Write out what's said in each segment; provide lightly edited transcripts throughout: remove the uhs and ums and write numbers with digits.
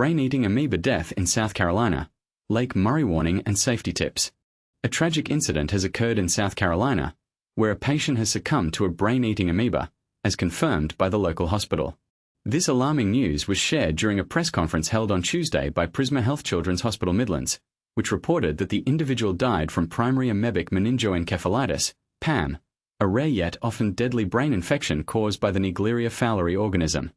Brain-eating amoeba death in South Carolina. Lake Murray warning and safety tips. A tragic incident has occurred in South Carolina, where a patient has succumbed to a brain-eating amoeba, as confirmed by the local hospital. This alarming news was shared during a press conference held on Tuesday by Prisma Health Children's Hospital Midlands, which reported that the individual died from primary amoebic meningoencephalitis, PAM, a rare yet often deadly brain infection caused by the Naegleria fowleri organism.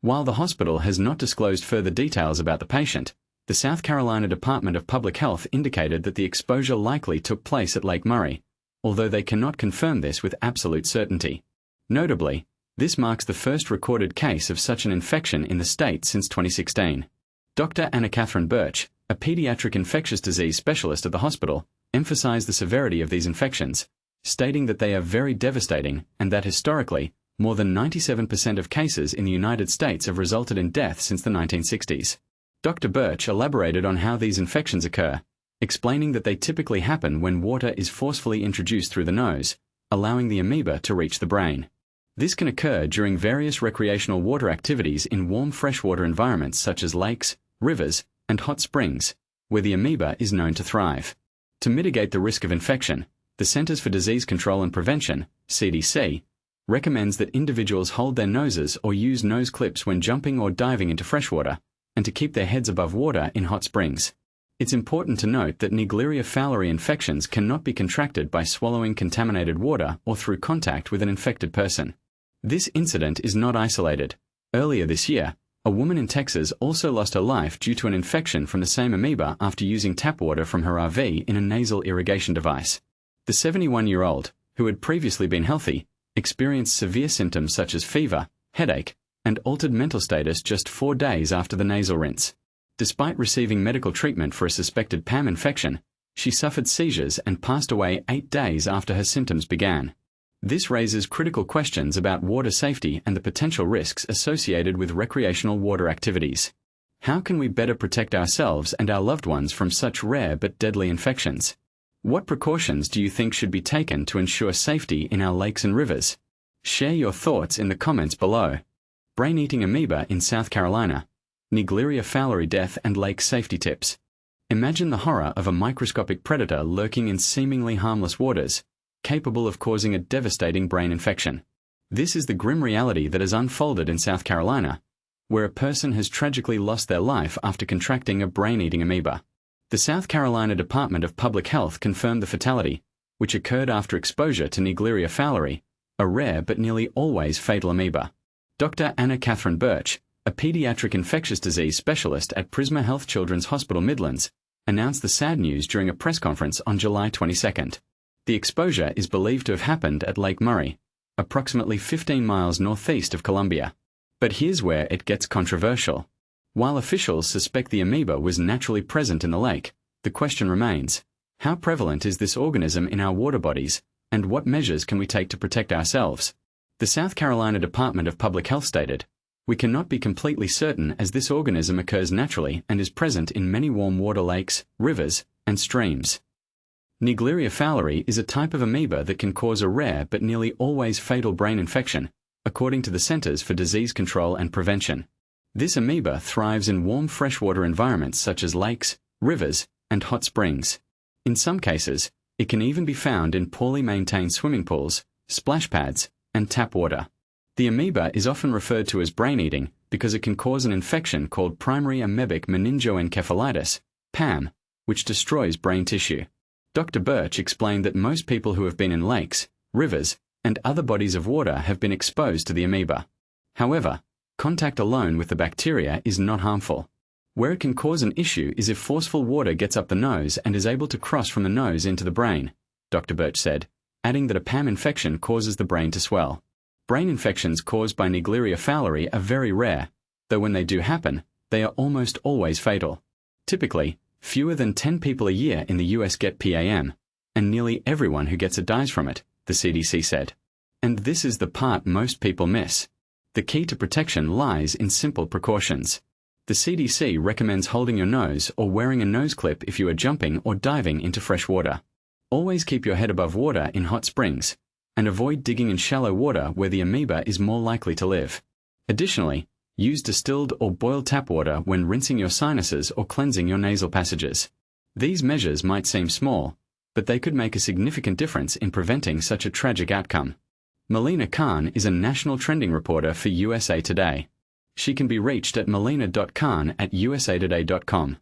While the hospital has not disclosed further details about the patient, the South Carolina Department of Public Health indicated that the exposure likely took place at Lake Murray, although they cannot confirm this with absolute certainty. Notably, this marks the first recorded case of such an infection in the state since 2016. Dr. Anna Catherine Birch, a pediatric infectious disease specialist at the hospital, emphasized the severity of these infections, stating that they are very devastating and that historically, more than 97% of cases in the United States have resulted in death since the 1960s. Dr. Birch elaborated on how these infections occur, explaining that they typically happen when water is forcefully introduced through the nose, allowing the amoeba to reach the brain. This can occur during various recreational water activities in warm freshwater environments such as lakes, rivers, and hot springs, where the amoeba is known to thrive. To mitigate the risk of infection, the Centers for Disease Control and Prevention, CDC, recommends that individuals hold their noses or use nose clips when jumping or diving into freshwater, and to keep their heads above water in hot springs. It's important to note that Naegleria fowleri infections cannot be contracted by swallowing contaminated water or through contact with an infected person. This incident is not isolated. Earlier this year, a woman in Texas also lost her life due to an infection from the same amoeba after using tap water from her RV in a nasal irrigation device. The 71-year-old, who had previously been healthy, experienced severe symptoms such as fever, headache, and altered mental status just 4 days after the nasal rinse. Despite receiving medical treatment for a suspected PAM infection, she suffered seizures and passed away 8 days after her symptoms began. This raises critical questions about water safety and the potential risks associated with recreational water activities. How can we better protect ourselves and our loved ones from such rare but deadly infections? What precautions do you think should be taken to ensure safety in our lakes and rivers? Share your thoughts in the comments below. Brain-eating amoeba in South Carolina. Naegleria fowleri death and lake safety tips. Imagine the horror of a microscopic predator lurking in seemingly harmless waters, capable of causing a devastating brain infection. This is the grim reality that has unfolded in South Carolina, where a person has tragically lost their life after contracting a brain-eating amoeba. The South Carolina Department of Public Health confirmed the fatality, which occurred after exposure to Naegleria fowleri, a rare but nearly always fatal amoeba. Dr. Anna Catherine Birch, a pediatric infectious disease specialist at Prisma Health Children's Hospital Midlands, announced the sad news during a press conference on July 22. The exposure is believed to have happened at Lake Murray, approximately 15 miles northeast of Columbia. But here's where it gets controversial. While officials suspect the amoeba was naturally present in the lake, the question remains, how prevalent is this organism in our water bodies, and what measures can we take to protect ourselves? The South Carolina Department of Public Health stated, "We cannot be completely certain as this organism occurs naturally and is present in many warm water lakes, rivers, and streams." Naegleria fowleri is a type of amoeba that can cause a rare but nearly always fatal brain infection, according to the Centers for Disease Control and Prevention. This amoeba thrives in warm freshwater environments such as lakes, rivers, and hot springs. In some cases, it can even be found in poorly maintained swimming pools, splash pads, and tap water. The amoeba is often referred to as brain-eating because it can cause an infection called primary amoebic meningoencephalitis, PAM, which destroys brain tissue. Dr. Birch explained that most people who have been in lakes, rivers, and other bodies of water have been exposed to the amoeba. However, contact alone with the bacteria is not harmful. Where it can cause an issue is if forceful water gets up the nose and is able to cross from the nose into the brain, Dr. Birch said, adding that a PAM infection causes the brain to swell. Brain infections caused by Naegleria fowleri are very rare, though when they do happen, they are almost always fatal. Typically, fewer than 10 people a year in the US get PAM, and nearly everyone who gets it dies from it, the CDC said. And this is the part most people miss. The key to protection lies in simple precautions. The CDC recommends holding your nose or wearing a nose clip if you are jumping or diving into fresh water. Always keep your head above water in hot springs, and avoid digging in shallow water where the amoeba is more likely to live. Additionally, Use distilled or boiled tap water when rinsing your sinuses or cleansing your nasal passages. These measures might seem small, but they could make a significant difference in preventing such a tragic outcome. Melina Khan is a national trending reporter for USA Today. She can be reached at melina.khan@usatoday.com.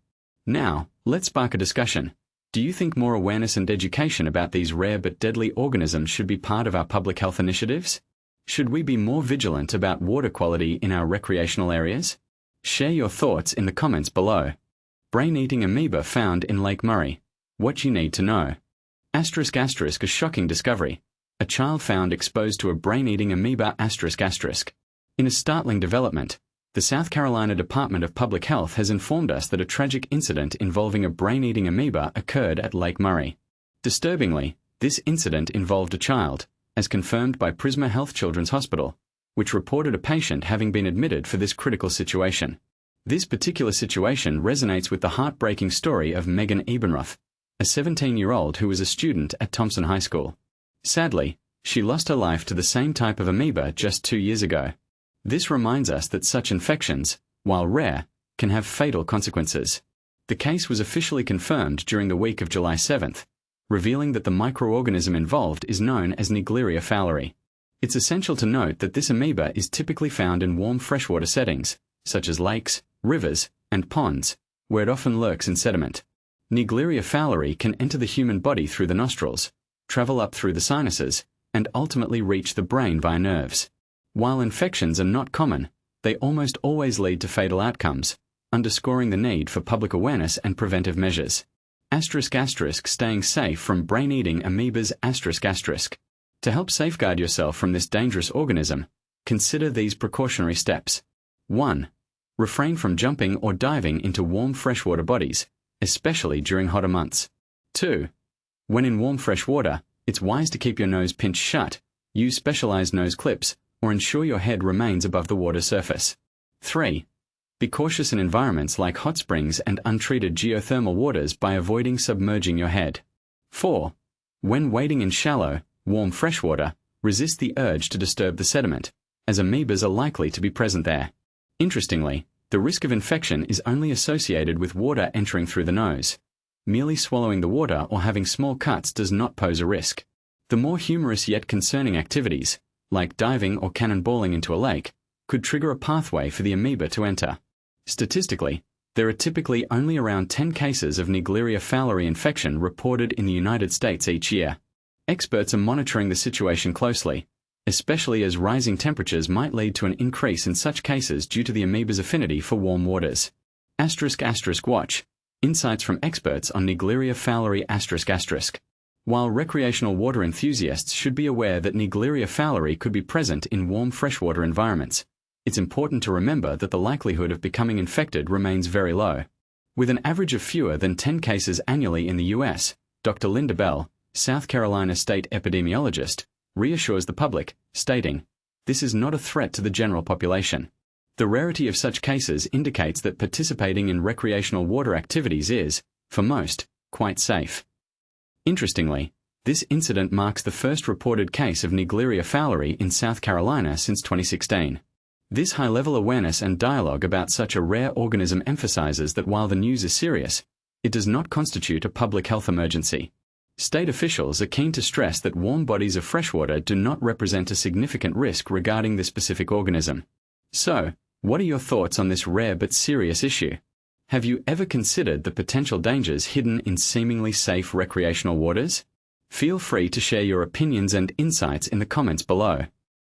Now, let's spark a discussion. Do you think more awareness and education about these rare but deadly organisms should be part of our public health initiatives? Should we be more vigilant about water quality in our recreational areas? Share your thoughts in the comments below. Brain-eating amoeba found in Lake Murray. What you need to know. A shocking discovery. A child found exposed to a brain-eating amoeba. In a startling development, the South Carolina Department of Public Health has informed us that a tragic incident involving a brain-eating amoeba occurred at Lake Murray. Disturbingly, this incident involved a child, as confirmed by Prisma Health Children's Hospital, which reported a patient having been admitted for this critical situation. This particular situation resonates with the heartbreaking story of Megan Ebenroth, a 17-year-old who was a student at Thompson High School. Sadly, she lost her life to the same type of amoeba just 2 years ago. This reminds us that such infections, while rare, can have fatal consequences. The case was officially confirmed during the week of July 7th, revealing that the microorganism involved is known as Naegleria fowleri. It's essential to note that this amoeba is typically found in warm freshwater settings, such as lakes, rivers, and ponds, where it often lurks in sediment. Naegleria fowleri can enter the human body through the nostrils, travel up through the sinuses, and ultimately reach the brain via nerves. While infections are not common, they almost always lead to fatal outcomes, underscoring the need for public awareness and preventive measures. Staying safe from brain-eating amoebas. To help safeguard yourself from this dangerous organism, consider these precautionary steps. 1. Refrain from jumping or diving into warm freshwater bodies, especially during hotter months. 2. When in warm fresh water, it's wise to keep your nose pinched shut, use specialized nose clips, or ensure your head remains above the water surface. 3. Be cautious in environments like hot springs and untreated geothermal waters by avoiding submerging your head. 4. When wading in shallow, warm freshwater, resist the urge to disturb the sediment, as amoebas are likely to be present there. Interestingly, the risk of infection is only associated with water entering through the nose. Merely swallowing the water or having small cuts does not pose a risk. The more humorous yet concerning activities, like diving or cannonballing into a lake, could trigger a pathway for the amoeba to enter. Statistically, there are typically only around 10 cases of Naegleria fowleri infection reported in the United States each year. Experts are monitoring the situation closely, especially as rising temperatures might lead to an increase in such cases due to the amoeba's affinity for warm waters. Watch. Insights from experts on Naegleria fowleri. While recreational water enthusiasts should be aware that Naegleria fowleri could be present in warm freshwater environments, it's important to remember that the likelihood of becoming infected remains very low. With an average of fewer than 10 cases annually in the U.S., Dr. Linda Bell, South Carolina state epidemiologist, reassures the public, stating, "This is not a threat to the general population." The rarity of such cases indicates that participating in recreational water activities is, for most, quite safe. Interestingly, this incident marks the first reported case of Naegleria fowleri in South Carolina since 2016. This high-level awareness and dialogue about such a rare organism emphasizes that while the news is serious, it does not constitute a public health emergency. State officials are keen to stress that warm bodies of freshwater do not represent a significant risk regarding this specific organism. So, what are your thoughts on this rare but serious issue? Have you ever considered the potential dangers hidden in seemingly safe recreational waters? Feel free to share your opinions and insights in the comments below.